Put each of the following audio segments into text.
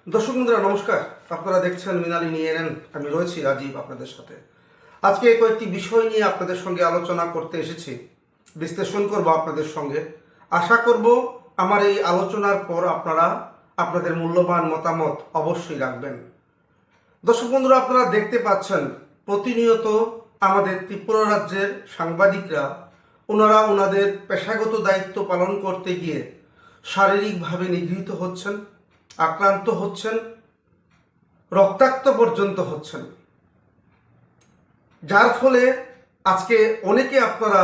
দর্শক বন্ধুরা নমস্কার। আপনারা দেখছেন মৃণালী নিয়েনেন। আমি রয়েছি রাজীব আপনাদের সাথে। আজকে কয়েকটি বিষয় নিয়ে আপনাদের সঙ্গে আলোচনা করতে এসেছি, বিশ্লেষণ করব আপনাদের সঙ্গে। আশা করব আমার এই আলোচনার পর আপনারা আপনাদের মূল্যবান মতামত অবশ্যই রাখবেন। দর্শক বন্ধুরা, আপনারা দেখতে পাচ্ছেন প্রতিনিয়ত আমাদের ত্রিপুরা রাজ্যের সাংবাদিকরা ওনারা ওনাদের পেশাগত দায়িত্ব পালন করতে গিয়ে শারীরিকভাবে নিগৃহীত হচ্ছেন, আক্রান্ত হচ্ছেন, রক্তাক্ত পর্যন্ত হচ্ছেন। যার ফলে আজকে অনেকে আপনারা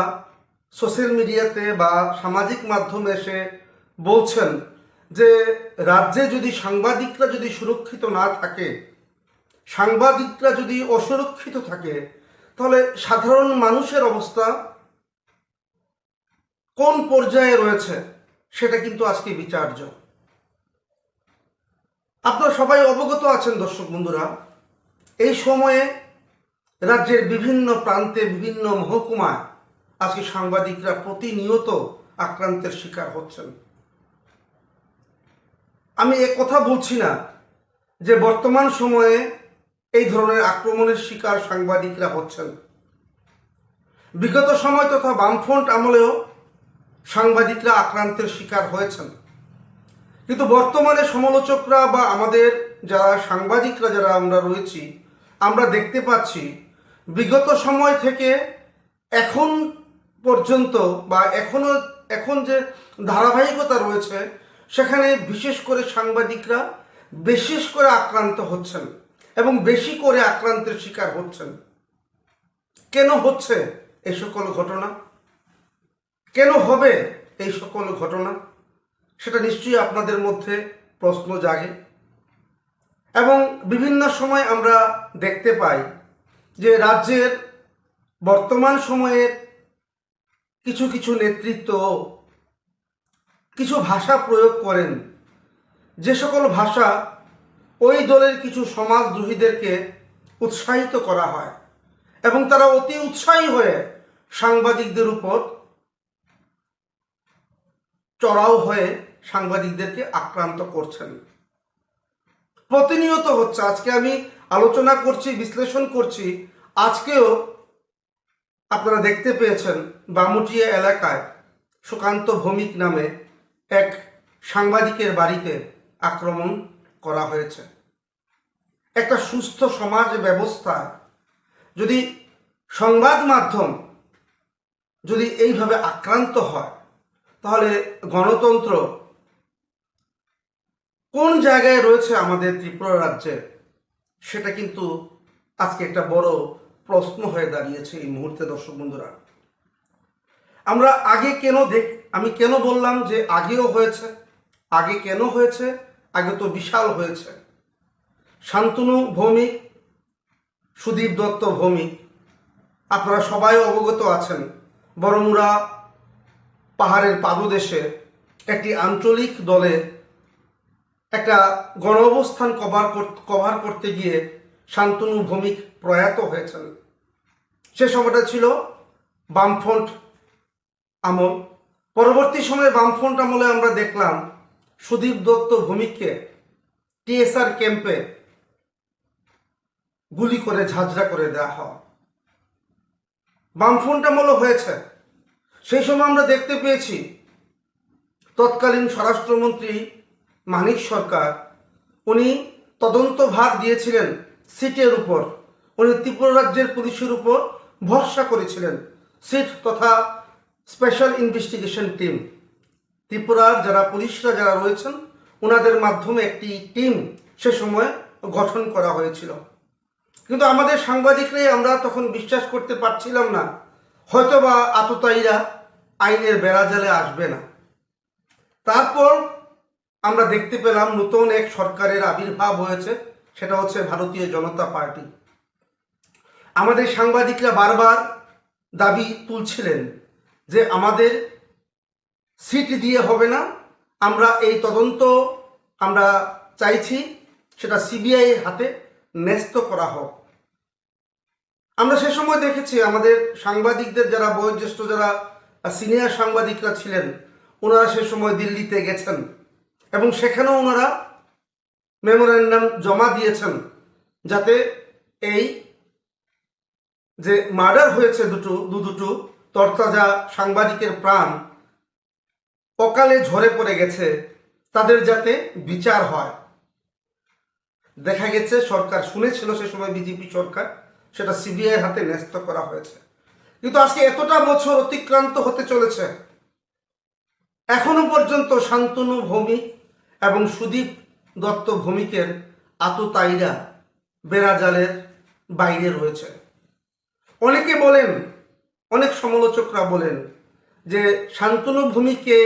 সোশ্যাল মিডিয়াতে বা সামাজিক মাধ্যমে এসে বলছেন যে রাজ্যে যদি সাংবাদিকরা যদি সুরক্ষিত না থাকে, সাংবাদিকরা যদি অসুরক্ষিত থাকে, তাহলে সাধারণ মানুষের অবস্থা কোন পর্যায়ে রয়েছে সেটা কিন্তু আজকে বিচার্য। আপনারা সবাই অবগত আছেন দর্শক বন্ধুরা, এই সময়ে রাজ্যের বিভিন্ন প্রান্তে বিভিন্ন মহকুমায় আজকে সাংবাদিকরা প্রতিনিয়ত আক্রান্তের শিকার হচ্ছেন। আমি এ কথা বলছি না যে বর্তমান সময়ে এই ধরনের আক্রমণের শিকার সাংবাদিকরা হচ্ছেন। বিগত সময় তথা বামফ্রন্ট আমলেও সাংবাদিকরা আক্রান্তের শিকার হয়েছেন। কিন্তু বর্তমানে সমালোচকরা বা আমাদের যারা সাংবাদিকরা যারা আমরা রয়েছি, আমরা দেখতে পাচ্ছি বিগত সময় থেকে এখন পর্যন্ত বা এখন যে ধারাবাহিকতা রয়েছে সেখানে বিশেষ করে সাংবাদিকরা বিশেষ করে আক্রান্ত হচ্ছেন এবং বেশি করে আক্রান্তের শিকার হচ্ছেন। কেন হচ্ছে এই সকল ঘটনা, কেন হবে এই সকল ঘটনা, সেটা নিশ্চয়ই আপনাদের মধ্যে প্রশ্ন জাগে। এবং বিভিন্ন সময় আমরা দেখতে পাই যে রাজ্যের বর্তমান সময়ের কিছু কিছু নেতৃত্ব কিছু ভাষা প্রয়োগ করেন, যে সকল ভাষা ওই দলের কিছু সমাজদ্রোহীদেরকে উৎসাহিত করা হয় এবং তারা অতি উৎসাহী হয়ে সাংবাদিকদের উপর চড়াও হয়ে সাংবাদিকদেরকে আক্রান্ত করছেন। প্রতিনিয়ত হচ্ছে। আজকে আমি আলোচনা করছি, বিশ্লেষণ করছি, আজকেও আপনারা দেখতে পেয়েছেন বামুটিয়া এলাকায় সুকান্ত ভৌমিক নামে এক সাংবাদিকের বাড়িতে আক্রমণ করা হয়েছে। একটা সুস্থ সমাজ ব্যবস্থা যদি সংবাদ মাধ্যম যদি এইভাবে আক্রান্ত হয়, তাহলে গণতন্ত্র কোন জায়গায় রয়েছে আমাদের ত্রিপুরা রাজ্যে, সেটা কিন্তু আজকে একটা বড় প্রশ্ন হয়ে দাঁড়িয়েছে এই মুহূর্তে। দর্শক বন্ধুরা, আমরা আগে আমি কেন বললাম যে আগেও হয়েছে, আগে কেন হয়েছে, আগে তো বিশাল হয়েছে। শান্তনু ভৌমিক, সুদীপ দত্ত ভৌমিক, আপনারা সবাই অবগত আছেন বড়মুড়া পাহাড়ের পাদদেশে একটি আঞ্চলিক দলে একটা গণ অবস্থান কভার করতে গিয়ে শান্তনু ভৌমিক প্রয়াত হয়েছেন। সে সময়টা ছিল বামফ্রন্ট আমল। পরবর্তী সময়ে বামফ্রন্ট আমলে আমরা দেখলাম সুদীপ দত্ত ভৌমিককে টিএসআর ক্যাম্পে গুলি করে ঝাঁঝরা করে দেওয়া হয়। বামফ্রন্ট আমলও হয়েছে। সেই সময় আমরা দেখতে পেয়েছি তৎকালীন স্বরাষ্ট্রমন্ত্রী মানিক সরকার, উনি তদন্তভার দিয়েছিলেন সিটের উপর। উনি ত্রিপুরা রাজ্যের পুলিশের উপর ভরসা করেছিলেন। সিট তথা স্পেশাল ইনভেস্টিগেশন টিম, ত্রিপুরার যারা পুলিশরা যারা রয়েছেন ওনাদের মাধ্যমে একটি টিম সে সময় গঠন করা হয়েছিল। কিন্তু আমাদের সাংবাদিকরাই আমরা তখন বিশ্বাস করতে পারছিলাম না, হয়তোবা আততায়ীরা আইনের বেড়াজালে আসবে না। তারপর আমরা দেখতে পেলাম নতুন এক সরকারের আবির্ভাব হয়েছে, সেটা হচ্ছে ভারতীয় জনতা পার্টি। আমাদের সাংবাদিকরা বারবার দাবি তুলছিলেন যে আমাদের সিট দিয়ে হবে না, আমরা এই তদন্ত আমরা চাইছি সেটা সিবিআই এর হাতে ন্যস্ত করা হোক। আমরা সে সময় দেখেছি আমাদের সাংবাদিকদের যারা বয়োজ্যেষ্ঠ যারা সিনিয়র সাংবাদিকরা ছিলেন, ওনারা সে সময় দিল্লিতে গেছেন এবং সেখানেও ওনারা মেমোরেন্ডাম জমা দিয়েছেন যাতে এই যে মার্ডার হয়েছে দুটো তরতাজা সাংবাদিকের প্রাণ অকালে ঝরে পড়ে গেছে, তাদের যাতে বিচার হয়। দেখা গেছে সরকার শুনেছিল সে সময় বিজেপি সরকার, সেটা সিবিআইয়ের হাতে ন্যস্ত করা হয়েছে। কিন্তু আজকে এতটা বছর অতিক্রান্ত হতে চলেছে, এখনো পর্যন্ত শান্তনু ভৌমিক এবং সুদীপ দত্ত ভৌমিকের আততায়ীরা বেড়াজালের বাইরে রয়েছে। অনেকে বলেন, অনেক সমালোচকরা বলেন যে শান্তনু ভৌমিককে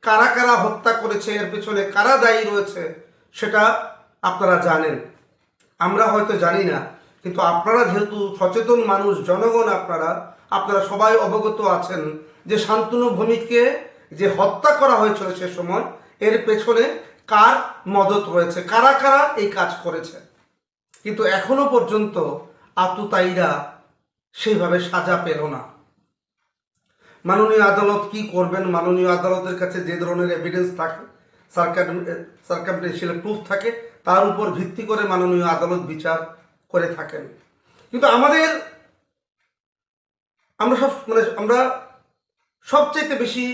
কারা কারা হত্যা করেছে, এর পেছনে কারা দায়ী রয়েছে সেটা আপনারা জানেন, আমরা হয়তো জানি না। কিন্তু আপনারা যেহেতু সচেতন মানুষ, জনগণ, আপনারা সবাই অবগত আছেন যে শান্তনু ভৌমিককে যে হত্যা করা হয়েছিল সে সময় এর পেছনে কার মদত রয়েছে, কারা কারা এই কাজ করেছে। কিন্তু এখনো পর্যন্ত আততায়ীরা সেইভাবে সাজা পেল না। মাননীয় আদালত কি করবেন? মাননীয় আদালতের কাছে যে ধরনের এভিডেন্স থাকে, সার্কামস্টেন্সিয়াল প্রুফ থাকে, তার উপর ভিত্তি করে মাননীয় আদালত বিচার করে থাকেন। কিন্তু আমরা সবচাইতে বেশি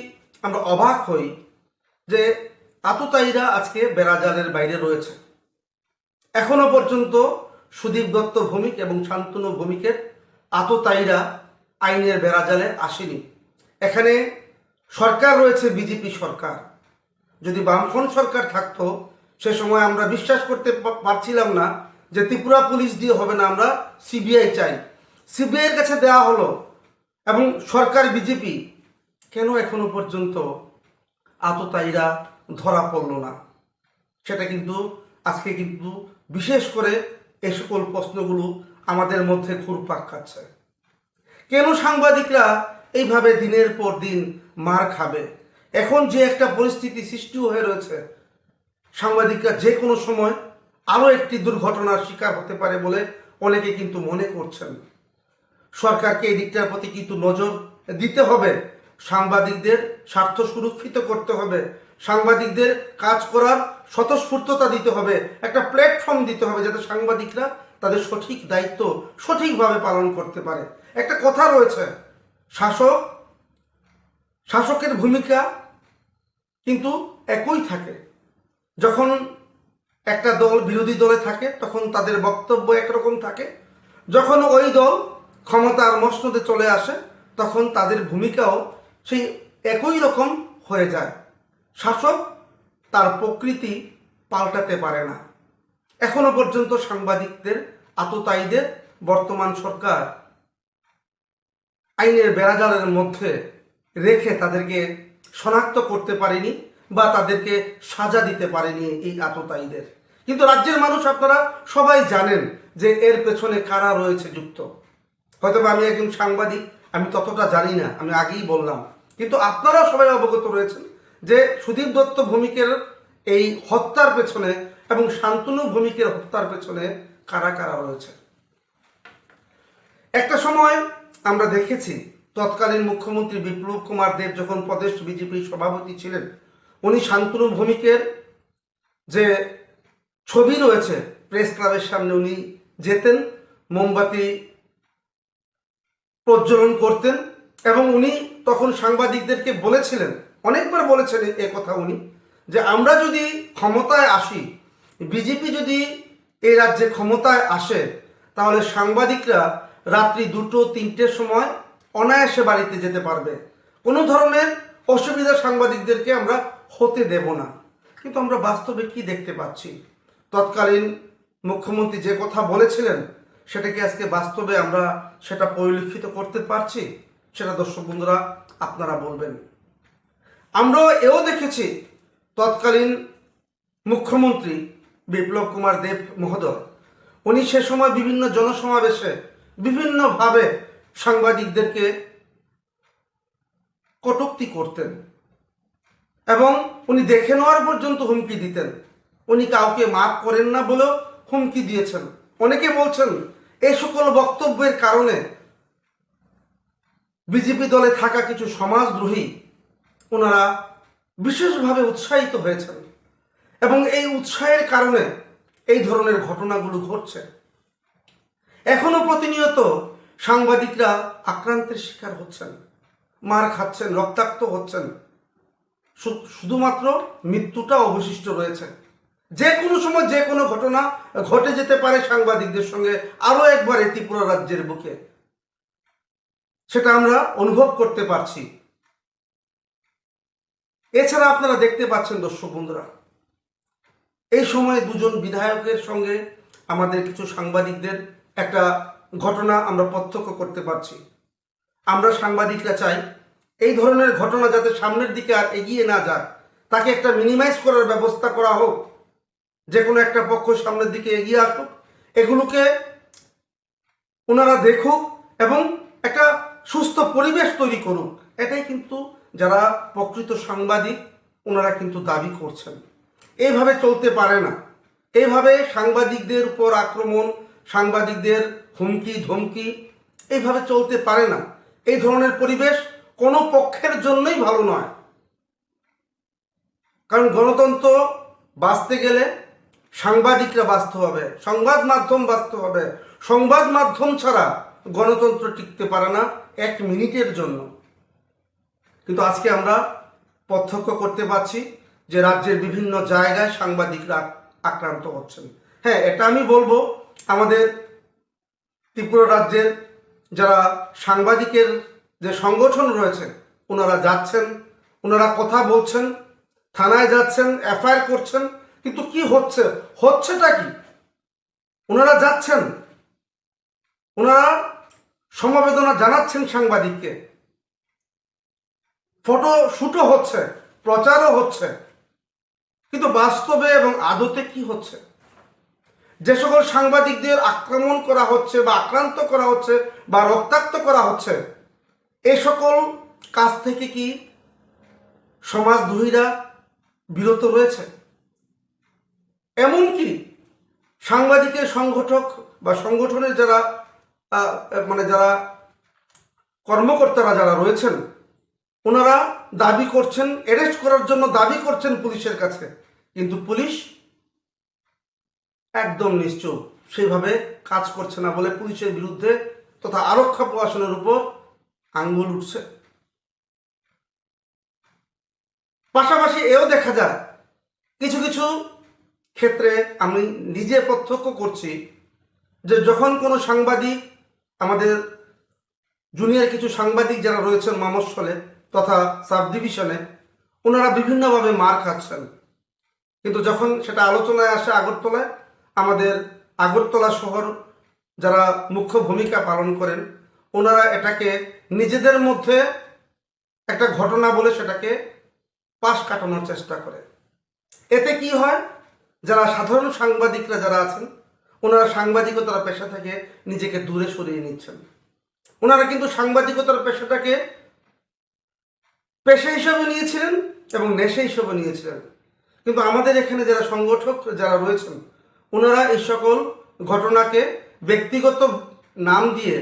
আমরা অবাক হই যে আততায়ীরা আজকে বেড়াজালের বাইরে রয়েছে। এখনো পর্যন্ত সুদীপ দত্ত ভৌমিক এবং শান্তনু ভৌমিকের আততায়ীরা আইনের বেড়াজালে আসেনি। এখানে সরকার রয়েছে বিজেপি সরকার। যদি বামফ্রন্ট সরকার থাকতো সে সময় আমরা বিশ্বাস করতে পারছিলাম না যে ত্রিপুরা পুলিশ দিয়ে হবে না, আমরা সিবিআই চাই। সিবিআইয়ের কাছে দেওয়া হলো এবং সরকার বিজেপি, কেন এখনো পর্যন্ত আততায়ীরা ধরা পড়ল না? সেটা কিন্তু আজকে কিন্তু বিশেষ করে এই সকল প্রশ্নগুলো আমাদের মধ্যে ঘুরপাক খাচ্ছে। কেন সাংবাদিকরা এইভাবে দিনের পর দিন মার খাবে? এখন যে একটা পরিস্থিতি সৃষ্টি হয়ে রয়েছে, সাংবাদিকরা যে কোনো সময় আরও একটি দুর্ঘটনার শিকার হতে পারে বলে অনেকে কিন্তু মনে করছেন। সরকারকে এই দিকটার প্রতি কিন্তু নজর দিতে হবে। সাংবাদিকদের স্বার্থ সুরক্ষিত করতে হবে, সাংবাদিকদের কাজ করার স্বতঃস্ফূর্ততা দিতে হবে, একটা প্ল্যাটফর্ম দিতে হবে যাতে সাংবাদিকরা তাদের সঠিক দায়িত্ব সঠিকভাবে পালন করতে পারে। একটা কথা রয়েছে, শাসকের ভূমিকা কিন্তু একই থাকে। যখন একটা দল বিরোধী দলে থাকে তখন তাদের বক্তব্য একরকম থাকে, যখন ওই দল ক্ষমতার মসনদে চলে আসে তখন তাদের ভূমিকাও সেই একই রকম হয়ে যায়। শাসক তার প্রকৃতি পাল্টাতে পারে না। এখনো পর্যন্ত সাংবাদিকদের আততায়ীদের বর্তমান সরকার আইনের বেড়াজালের মধ্যে রেখে তাদেরকে শনাক্ত করতে পারেনি বা তাদেরকে সাজা দিতে পারেনি এই আততায়ীদের। কিন্তু রাজ্যের মানুষ আপনারা সবাই জানেন যে এর পেছনে কারা রয়েছে যুক্ত। হয়তো আমি একজন সাংবাদিক, আমি ততটা জানি না, আমি আগেই বললাম। কিন্তু আপনারা সবাই অবগত রয়েছেন যে সুদীপ দত্ত ভৌমিকের এই হত্যার পেছনে এবং শান্তনু ভৌমিকের হত্যার পেছনে কারা কারা রয়েছে। একটা সময় আমরা দেখেছি তৎকালীন মুখ্যমন্ত্রী বিপ্লব কুমার দেব যখন প্রদেশ বিজেপির সভাপতি ছিলেন, উনি শান্তনু ভৌমিকের যে ছবি রয়েছে প্রেস ক্লাবের সামনে উনি যেতেন, মোমবাতি প্রজ্বলন করতেন এবং উনি তখন সাংবাদিকদেরকে বলেছিলেন, অনেকবার বলেছেন এ কথা উনি, যে আমরা যদি ক্ষমতায় আসি, বিজেপি যদি এই রাজ্যে ক্ষমতায় আসে, তাহলে সাংবাদিকরা রাত্রি 2-3টের সময় অনায়াসে বাড়িতে যেতে পারবে, কোনো ধরনের অসুবিধা সাংবাদিকদেরকে আমরা হতে দেব না। কিন্তু আমরা বাস্তবে কি দেখতে পাচ্ছি? তৎকালীন মুখ্যমন্ত্রী যে কথা বলেছিলেন সেটাকে আজকে বাস্তবে আমরা সেটা পরিলক্ষিত করতে পারছি? সেটা দর্শক বন্ধুরা আপনারা বলবেন। আমরা এও দেখেছি তৎকালীন মুখ্যমন্ত্রী বিপ্লব কুমার দেব মহোদয়, উনি সে সময় বিভিন্ন জনসমাবেশে বিভিন্নভাবে সাংবাদিকদেরকে কটূক্তি করতেন এবং উনি দেখে নেওয়ার পর্যন্ত হুমকি দিতেন। উনি কাউকে মাফ করেন না বলেও হুমকি দিয়েছেন। অনেকে বলছেন এই সকল বক্তব্যের কারণে বিজেপি দলে থাকা কিছু সমাজদ্রোহী ওনারা বিশেষভাবে উৎসাহিত হয়েছেন এবং এই উৎসাহের কারণে এই ধরনের ঘটনাগুলো ঘটছে। এখনো প্রতিনিয়ত সাংবাদিকরা আক্রান্তের শিকার হচ্ছেন, মার খাচ্ছেন, রক্তাক্ত হচ্ছেন। শুধুমাত্র মৃত্যুটা অবশিষ্ট রয়েছে। যে কোনো সময় যে কোনো ঘটনা ঘটে যেতে পারে সাংবাদিকদের সঙ্গে আরো একবার এই ত্রিপুরা রাজ্যের বুকে, সেটা আমরা অনুভব করতে পারছি। এছাড়া আপনারা দেখতে পাচ্ছেন দর্শক বন্ধুরা, এই সময় দুজন বিধায়কের সঙ্গে আমাদের কিছু সাংবাদিকদের একটা ঘটনা আমরা প্রত্যক্ষ করতে পারছি। আমরা সাংবাদিকরা চাই এই ধরনের ঘটনা যাতে সামনের দিকে আর এগিয়ে না যায়, তাকে একটা মিনিমাইজ করার ব্যবস্থা করা হোক। যে কোনো একটা পক্ষ সামনের দিকে এগিয়ে আসুক, এগুলোকে ওনারা দেখুক এবং একটা সুস্থ পরিবেশ তৈরি করুক। এটাই কিন্তু যারা প্রকৃত সাংবাদিক ওনারা কিন্তু দাবি করছেন। এইভাবে চলতে পারে না। এইভাবে সাংবাদিকদের উপর আক্রমণ, সাংবাদিকদের হুমকি ধমকি এইভাবে চলতে পারে না। এই ধরনের পরিবেশ কোনো পক্ষের জন্যই ভালো নয়। কারণ গণতন্ত্র বাঁচতে গেলে সাংবাদিকরা বাঁচতে হবে, সংবাদ মাধ্যম বাঁচতে হবে। সংবাদ মাধ্যম ছাড়া গণতন্ত্র টিকতে পারে না এক মিনিটের জন্য। কিন্তু আজকে আমরা প্রত্যক্ষ করতে পারছি যে রাজ্যের বিভিন্ন জায়গায় সাংবাদিকরা আক্রান্ত হচ্ছেন। হ্যাঁ, এটা আমি বলবো, আমাদের ত্রিপুরা রাজ্যের যারা সাংবাদিকের যে সংগঠন রয়েছে ওনারা যাচ্ছেন, ওনারা কথা বলছেন, থানায় যাচ্ছেন, এফআইআর করছেন, কিন্তু কি হচ্ছেটা কি? ওনারা যাচ্ছেন, ওনারা সমবেদনা জানাচ্ছেন সাংবাদিককে, ফটো শুটও হচ্ছে, প্রচারও হচ্ছে, কিন্তু বাস্তবে এবং আদতে কি হচ্ছে? যে সকল সাংবাদিকদের আক্রমণ করা হচ্ছে বা আক্রান্ত করা হচ্ছে বা রক্তাক্ত করা হচ্ছে, এই সকল কাজ থেকে কি সমাজদ্রোহীরা বিরত রয়েছে? এমনকি সাংবাদিকের সংগঠক বা সংগঠনের যারা যারা কর্মকর্তারা যারা রয়েছেন ওনারা দাবি করছেন, অ্যারেস্ট করার জন্য দাবি করছেন পুলিশের কাছে, কিন্তু পুলিশ একদম নিশ্চুপ, সেইভাবে কাজ করছে না বলে পুলিশের বিরুদ্ধে তথা আরক্ষা প্রশাসনের উপর আঙ্গুল উঠছে। পাশাপাশি এও দেখা যায় কিছু কিছু ক্ষেত্রে, আমি নিজে প্রত্যক্ষ করছি যে যখন কোনো সাংবাদিক, আমাদের জুনিয়র কিছু সাংবাদিক যারা রয়েছেন মফস্বলে তথা সাব ডিভিশনে, ওনারা বিভিন্নভাবে মার খাচ্ছেন, কিন্তু যখন সেটা আলোচনায় আসে আগরতলায়, আমাদের আগরতলা শহর যারা মুখ্য ভূমিকা পালন করেন ওনারা এটাকে নিজেদের মধ্যে একটা ঘটনা বলে সেটাকে পাশ কাটানোর চেষ্টা করে। এতে কি হয়, যারা সাধারণ সাংবাদিকরা যারা আছেন ওনারা সাংবাদিকতার পেশা থেকে নিজেকে দূরে সরিয়ে নিচ্ছেন। ওনারা কিন্তু সাংবাদিকতার পেশাটাকে পেশা হিসেবে নিয়েছিলেন এবং নেশা হিসেবে নিয়েছিলেন। কিন্তু আমাদের এখানে যারা সংগঠক যারা রয়েছেন ওনারা এই সকল ঘটনাকে ব্যক্তিগত নাম দিয়ে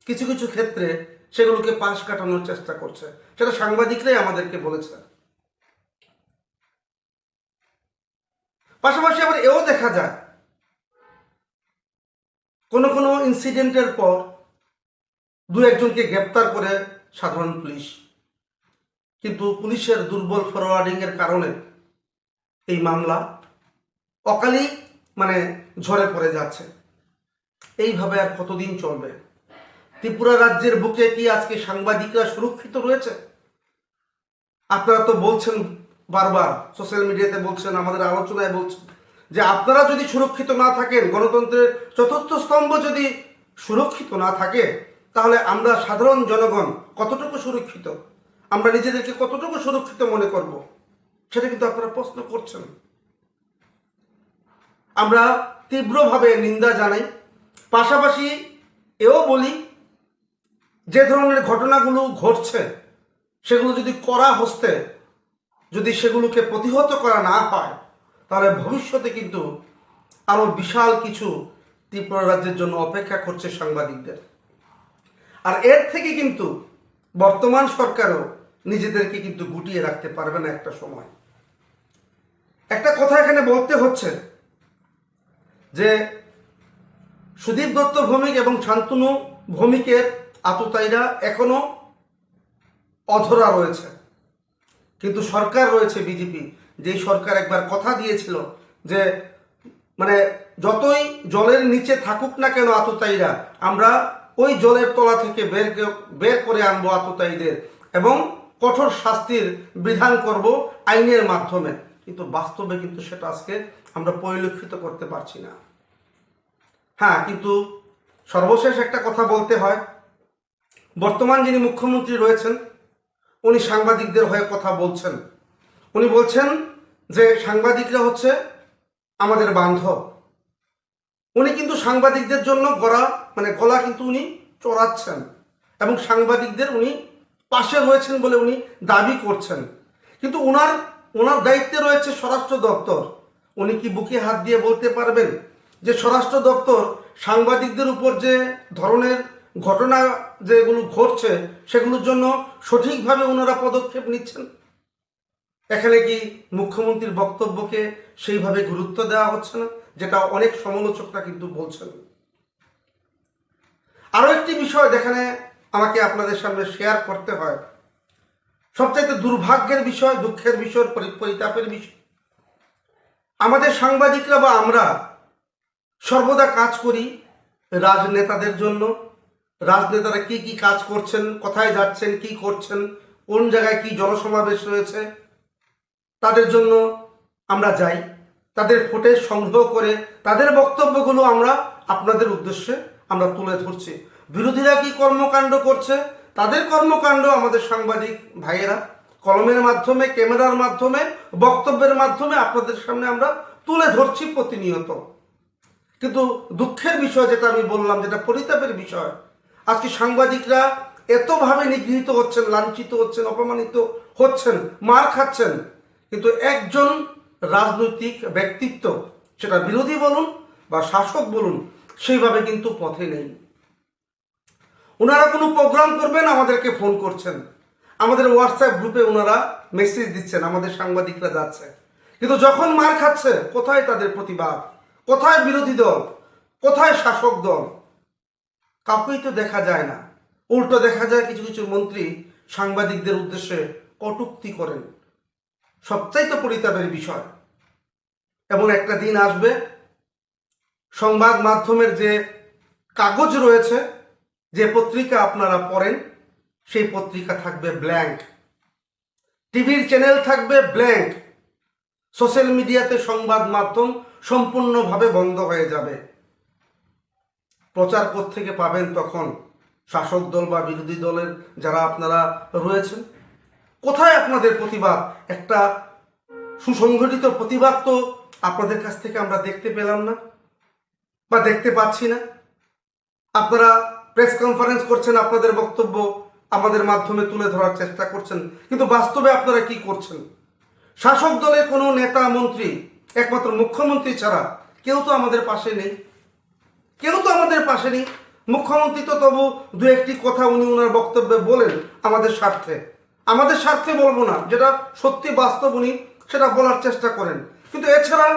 কিছু কিছু ক্ষেত্রে সেগুলোকে পাশ কাটানোর চেষ্টা করছে, সেটা সাংবাদিকরাই আমাদেরকে বলেছে। পাশাপাশি আবার এও দেখা যায় কোনো কোনো ইনসিডেন্টের পর দু একজনকে গ্রেপ্তার করে সাধারণ পুলিশ, কিন্তু পুলিশের দুর্বল ফরওয়ার্ডিং এর কারণে এই মামলা অকালেই ঝরে পড়ে যাচ্ছে। এইভাবে আর কতদিন চলবে? ত্রিপুরা রাজ্যের বুকে কি আজকে সাংবাদিকরা সুরক্ষিত রয়েছে? আপনারা তো বলছেন, বারবার সোশ্যাল মিডিয়াতে বলছেন, আমাদের আলোচনায় বলছেন যে আপনারা যদি সুরক্ষিত না থাকেন, গণতন্ত্রের চতুর্থ স্তম্ভ যদি সুরক্ষিত না থাকে, তাহলে আমরা সাধারণ জনগণ কতটুকু সুরক্ষিত, আমরা নিজেদেরকে কতটুকু সুরক্ষিত মনে করব, সেটা কিন্তু আপনারা প্রশ্ন করছেন। আমরা তীব্রভাবে নিন্দা জানাই। পাশাপাশি এও বলি, যে ধরনের ঘটনাগুলো ঘটছে সেগুলো যদি কড়া হস্তে যদি সেগুলোকে প্রতিহত করা না হয়, তাহলে ভবিষ্যতে কিন্তু আরো বিশাল কিছু ত্রিপুরা রাজ্যের জন্য অপেক্ষা করছে সাংবাদিকদের। আর এর থেকে কিন্তু বর্তমান সরকারও নিজেদেরকে কিন্তু গুটিয়ে রাখতে পারবে না একটা সময়। একটা কথা এখানে বলতে হচ্ছে যে সুদীপ দত্ত ভৌমিক এবং শান্তনু ভৌমিকের আততায়ীরা এখনো অধরা রয়েছে, কিন্তু সরকার রয়েছে বিজেপি, যেই সরকার একবার কথা দিয়েছিল যে মানে যতই জলের নিচে থাকুক না কেন আততায়ীরা, আমরা ওই জলের তলা থেকে বের করে আনবো আততায়ীদের এবং কঠোর শাস্তির বিধান করব আইনের মাধ্যমে। কিন্তু বাস্তবে কিন্তু সেটা আজকে আমরা পরিলক্ষিত করতে পারছি না। হ্যাঁ, কিন্তু সর্বশেষ একটা কথা বলতে হয়, বর্তমান যিনি মুখ্যমন্ত্রী রয়েছেন উনি সাংবাদিকদের হয়ে কথা বলছেন। উনি বলছেন যে সাংবাদিকরা হচ্ছে আমাদের বান্ধব। উনি কিন্তু সাংবাদিকদের জন্য গলা কিন্তু উনি চড়াচ্ছেন এবং সাংবাদিকদের উনি পাশে রয়েছেন বলে উনি দাবি করছেন। কিন্তু ওনার দায়িত্বে রয়েছে স্বরাষ্ট্র দপ্তর। উনি কি বুকে হাত দিয়ে বলতে পারবেন যে স্বরাষ্ট্র দপ্তর সাংবাদিকদের উপর যে ধরনের ঘটনা যেগুলো ঘটছে সেগুলোর জন্য সঠিকভাবে ওনারা পদক্ষেপ নিচ্ছেন? এখানে কি মুখ্যমন্ত্রীর বক্তব্যকে সেইভাবে গুরুত্ব দেওয়া হচ্ছে না, যেটা অনেক সমালোচকরা কিন্তু বলছেন। আরও একটি বিষয় যেখানে আমাকে আপনাদের সামনে শেয়ার করতে হয়, সবচাইতে দুর্ভাগ্যের বিষয়, দুঃখের বিষয়, পরিতাপের বিষয়, আমাদের সাংবাদিকরা বা আমরা সর্বদা কাজ করি রাজনেতাদের জন্য। রাজনেতারা কি কি কাজ করছেন, কোথায় যাচ্ছেন, কি করছেন, কোন জায়গায় কি জনসমাবেশ রয়েছে, তাদের জন্য আমরা যাই, তাদের ফুটেজ সংগ্রহ করে তাদের বক্তব্যগুলো আমরা আপনাদের উদ্দেশ্যে আমরা তুলে ধরছি। বিরোধীরা কি কর্মকাণ্ড করছে, তাদের কর্মকাণ্ড আমাদের সাংবাদিক ভাইয়েরা কলমের মাধ্যমে, ক্যামেরার মাধ্যমে, বক্তব্যের মাধ্যমে আপনাদের সামনে আমরা তুলে ধরছি প্রতিনিয়ত। কিন্তু দুঃখের বিষয় যেটা আমি বললাম, যেটা পরিতাপের বিষয়, আজকে সাংবাদিকরা এতভাবে নিগৃহীত হচ্ছেন, লাঞ্ছিত হচ্ছেন, অপমানিত হচ্ছেন, মার খাচ্ছেন, কিন্তু একজন রাজনৈতিক ব্যক্তিত্ব, সেটা বিরোধী বলুন বা শাসক বলুন, সেইভাবে কিন্তু পথে নেই। ওনারা কোনো প্রোগ্রাম করবেন আমাদেরকে ফোন করছেন, আমাদের হোয়াটসঅ্যাপ গ্রুপে ওনারা মেসেজ দিচ্ছেন, আমাদের সাংবাদিকরা যাচ্ছে, কিন্তু যখন মার খাচ্ছে কোথায় তাদের প্রতিবাদ, কোথায় বিরোধী দল, কোথায় শাসক দল? কাউকেই তো দেখা যায় না। উল্টো দেখা যায় কিছু কিছু মন্ত্রী সাংবাদিকদের উদ্দেশ্যে কটূক্তি করেন। সবচাইতে পরিতাপের বিষয়, এমন একটা দিন আসবে সংবাদ মাধ্যমের যে কাগজ রয়েছে, যে পত্রিকা আপনারা পড়েন, সেই পত্রিকা থাকবে ব্ল্যাঙ্ক, টিভির চ্যানেল থাকবে ব্ল্যাঙ্ক, সোশ্যাল মিডিয়াতে সংবাদ মাধ্যম সম্পূর্ণভাবে বন্ধ হয়ে যাবে। প্রচার কোত্থেকে পাবেন তখন শাসক দল বা বিরোধী দলের যারা আপনারা রয়েছেন? কোথায় আপনাদের প্রতিবাদ? একটা সুসংগঠিত প্রতিবাদ তো আপনাদের কাছ থেকে আমরা দেখতে পেলাম না বা দেখতে পাচ্ছি না। আপনারা প্রেস কনফারেন্স করছেন, আপনাদের বক্তব্য আমাদের মাধ্যমে তুলে ধরার চেষ্টা করছেন, কিন্তু বাস্তবে আপনারা কি করছেন? শাসক দলের কোনো নেতা মন্ত্রী, একমাত্র মুখ্যমন্ত্রী ছাড়া কেউ তো আমাদের পাশে নেই, কেউ তো আমাদের পাশে নেই। মুখ্যমন্ত্রী তো তবু দু একটি কথা উনি ওনার বক্তব্যে বলেন আমাদের স্বার্থে বলবো না, যেটা সত্যি বাস্তব উনি সেটা বলার চেষ্টা করেন, কিন্তু এছাড়া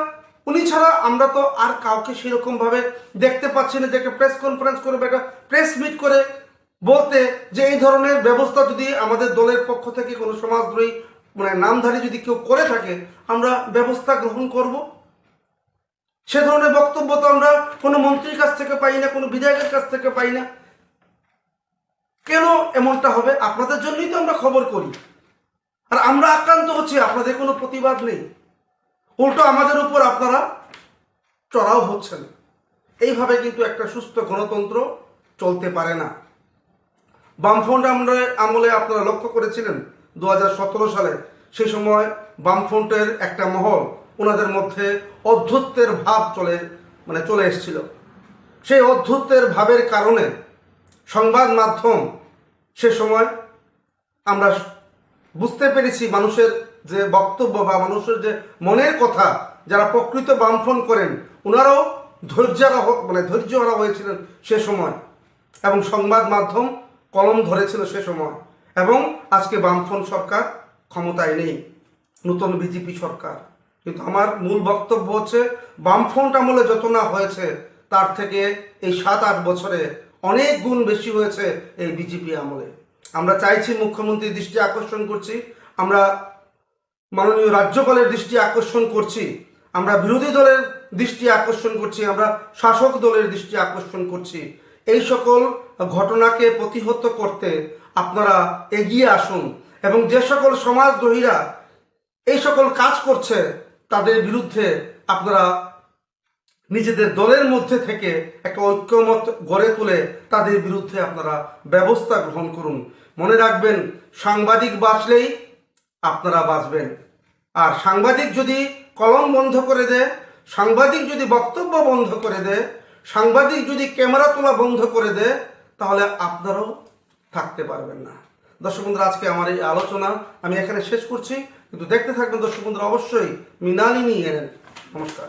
উনি ছাড়া আমরা তো আর কাউকে সেরকম ভাবে দেখতে পাচ্ছি না যে একটা প্রেস কনফারেন্স করে বা একটা প্রেস মিট করে বলতে যে এই ধরনের ব্যবস্থা যদি আমাদের দলের পক্ষ থেকে কোনো সমাজদ্রোহী নামধারী যদি কেউ করে থাকে আমরা ব্যবস্থা গ্রহণ করব। সে ধরনের বক্তব্য তো আমরা কোনো মন্ত্রীর কাছ থেকে পাই না, কোনো বিধায়কের কাছ থেকে পাই না। কেন এমনটা হবে? আপনাদের জন্যই তো আমরা খবর করি, আর আমরা আক্রান্ত হচ্ছি, আপনাদের কোনো প্রতিবাদ নেই, উল্টো আমাদের উপর আপনারা চড়াও হচ্ছেন। এইভাবে কিন্তু একটা সুস্থ গণতন্ত্র চলতে পারে না। বামফ্রন্ট আমলে আপনারা লক্ষ্য করেছিলেন 2017 সালে, সেই সময় বামফ্রন্টের একটা মহল, ওনাদের মধ্যে অধ্যত্বের ভাব চলে এসেছিল। সেই অধ্যত্বের ভাবের কারণে সংবাদ মাধ্যম সে সময় আমরা বুঝতে পেরেছি মানুষের যে বক্তব্য বা মানুষের যে মনের কথা, যারা প্রকৃত বামফ্রন্ট করেন ওনারাও ধৈর্যহারা হয়েছিলেন সে সময়, এবং সংবাদ মাধ্যম কলম ধরেছিল সে সময়। এবং আজকে বামফ্রন্ট সরকার ক্ষমতায় নেই, নতুন বিজেপি সরকার। কিন্তু আমার মূল বক্তব্য হচ্ছে বামফ্রন্ট আমলে যত না হয়েছে তার থেকে এই 7-8 বছরে অনেক গুণ বেশি হয়েছে এই বিজেপি আমলে। আমরা চাইছি, মুখ্যমন্ত্রীর দৃষ্টি আকর্ষণ করছি, আমরা মাননীয় রাজ্যপালের দৃষ্টি আকর্ষণ করছি, আমরা বিরোধী দলের দৃষ্টি আকর্ষণ করছি, আমরা শাসক দলের দৃষ্টি আকর্ষণ করছি, এই সকল ঘটনাকে প্রতিহত করতে আপনারা এগিয়ে আসুন এবং যে সকল সমাজদ্রোহীরা এই সকল কাজ করছে তাদের বিরুদ্ধে আপনারা নিজেদের দলের মধ্যে থেকে একটা ঐক্যমত গড়ে তুলে তাদের বিরুদ্ধে আপনারা ব্যবস্থা গ্রহণ করুন। মনে রাখবেন, সাংবাদিক বাঁচলেই আপনারা বাঁচবেন। আর সাংবাদিক যদি কলম বন্ধ করে দেয়, সাংবাদিক যদি বক্তব্য বন্ধ করে দেয়, সাংবাদিক যদি ক্যামেরা তোলা বন্ধ করে দেয়, তাহলে আপনারাও থাকতে পারবেন না। দর্শক বন্ধুরা, আজকে আমার এই আলোচনা আমি এখানে শেষ করছি, কিন্তু দেখতে থাকবেন দর্শক বন্ধুরা, অবশ্যই মৃণালিনী এলেন। নমস্কার।